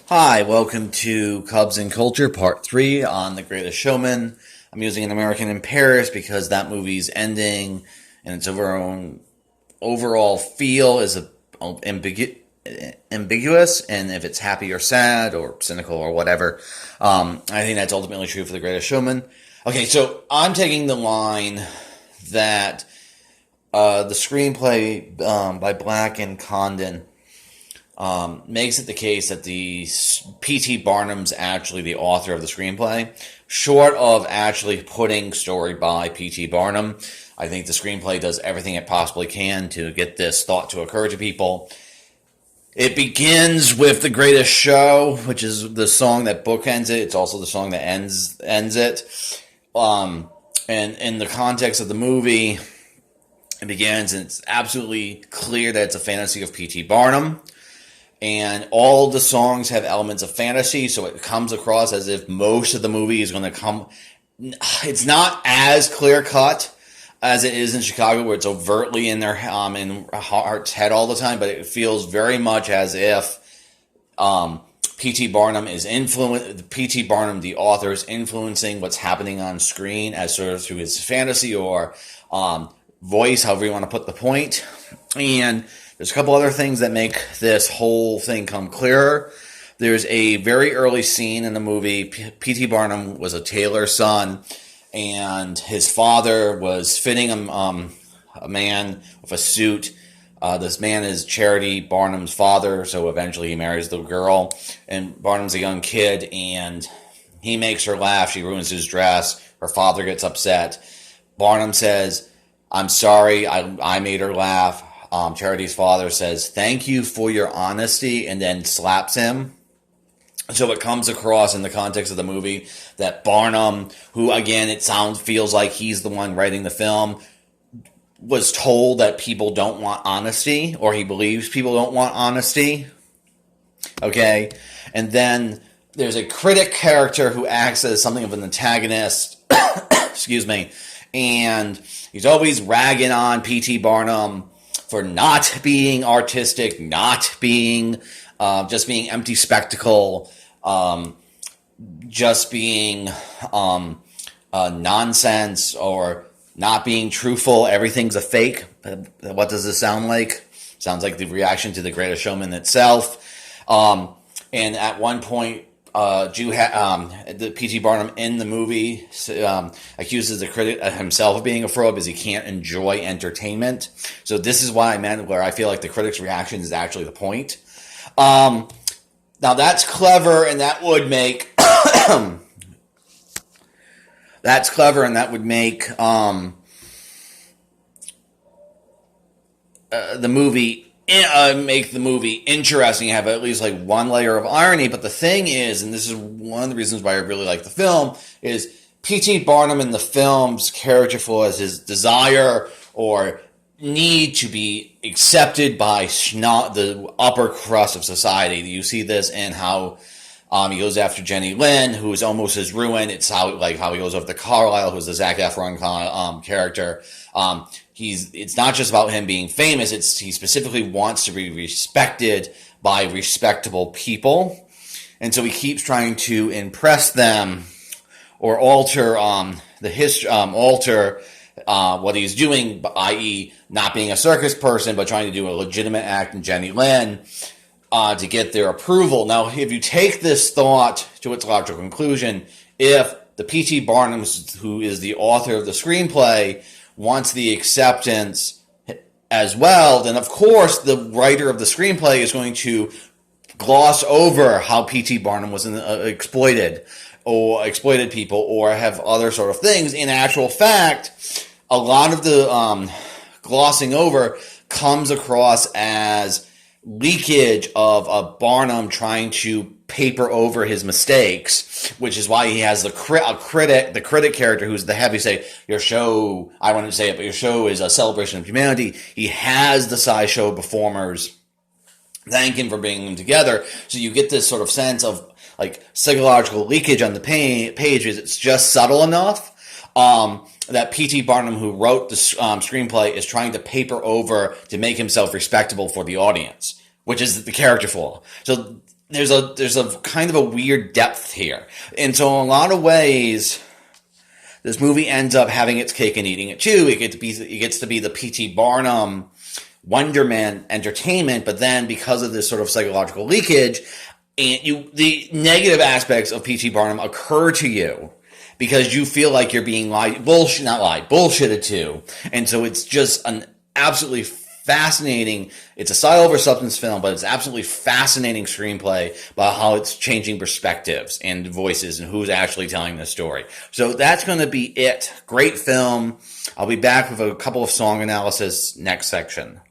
Hi, welcome to Cubs and Culture Part 3 on The Greatest Showman. I'm using An American in Paris because that movie's ending and its overall feel is ambiguous, and if it's happy or sad or cynical or whatever. I think that's ultimately true for The Greatest Showman. Okay, so I'm taking the line that the screenplay by Black and Condon makes it the case that the P.T. Barnum's actually the author of the screenplay, short of actually putting story by P.T. Barnum. I think the screenplay does everything it possibly can to get this thought to occur to people. It begins with The Greatest Show, which is the song that bookends it. It's also the song that ends it. And in the context of the movie, it begins, and it's absolutely clear that it's a fantasy of P.T. Barnum. And all the songs have elements of fantasy, so it comes across as if most of the movie is going to come. It's not as clear cut as it is in Chicago, where it's overtly in their in heart's head all the time, but it feels very much as if P.T. Barnum is P.T. Barnum, the author, is influencing what's happening on screen as sort of through his fantasy or voice, however you want to put the point. And there's a couple other things that make this whole thing come clearer. There's a very early scene in the movie. P.T. Barnum was a tailor's son, and his father was fitting a man with a suit. This man is Charity Barnum's father, so eventually he marries the girl. And Barnum's a young kid, and he makes her laugh. She ruins his dress. Her father gets upset. Barnum says, "I'm sorry, I made her laugh." Charity's father says, "Thank you for your honesty," and then slaps him. So it comes across in the context of the movie that Barnum, who again feels like he's the one writing the film, was told that people don't want honesty, or he believes people don't want honesty. Okay, and then there's a critic character who acts as something of an antagonist. Excuse me, and he's always ragging on P.T. Barnum for not being artistic, not being just being empty spectacle, just being nonsense, or not being truthful. Everything's a fake. What does this sound like? Sounds like the reaction to The Greatest Showman itself. And at one point, the P.T. Barnum in the movie accuses the critic himself of being a fraud because he can't enjoy entertainment. So this is why I meant where I feel like the critic's reaction is actually the point. Now that's clever, and that would make that's clever, and that would make the movie. Make the movie interesting, have at least like one layer of irony. But the thing is, and this is one of the reasons why I really like the film, is P.T. Barnum in the film's character flaw as his desire or need to be accepted by the upper crust of society. You see this in how he goes after Jenny Lynn, who is almost his ruin. It's how he goes after Carlisle, who's the Zac Efron character. It's not just about him being famous. He specifically wants to be respected by respectable people, and so he keeps trying to impress them or alter what he's doing, i.e., not being a circus person, but trying to do a legitimate act in Jenny Lynn to get their approval. Now, if you take this thought to its logical conclusion, if the P.T. Barnum, who is the author of the screenplay, wants the acceptance as well, then of course the writer of the screenplay is going to gloss over how P.T. Barnum was exploited people or have other sort of things. In actual fact, a lot of the glossing over comes across as leakage of a Barnum trying to paper over his mistakes, which is why he has the critic character who's the heavy say, your show, I wouldn't say it, but your show is a celebration of humanity. He has the sideshow performers thank him for bringing them together. So you get this sort of sense of like psychological leakage on the pages. It's just subtle enough that P.T. Barnum, who wrote the screenplay, is trying to paper over to make himself respectable for the audience, which is the character flaw. So there's a kind of a weird depth here. And so in a lot of ways, this movie ends up having its cake and eating it too. It gets to be the P.T. Barnum Wonderman entertainment, but then because of this sort of psychological leakage, the negative aspects of P.T. Barnum occur to you because you feel like you're being bullshitted to. And so it's just an absolutely fascinating, it's a style over substance film, but it's absolutely fascinating screenplay about how it's changing perspectives and voices and who's actually telling the story. So that's going to be it. Great film. I'll be back with a couple of song analysis next section.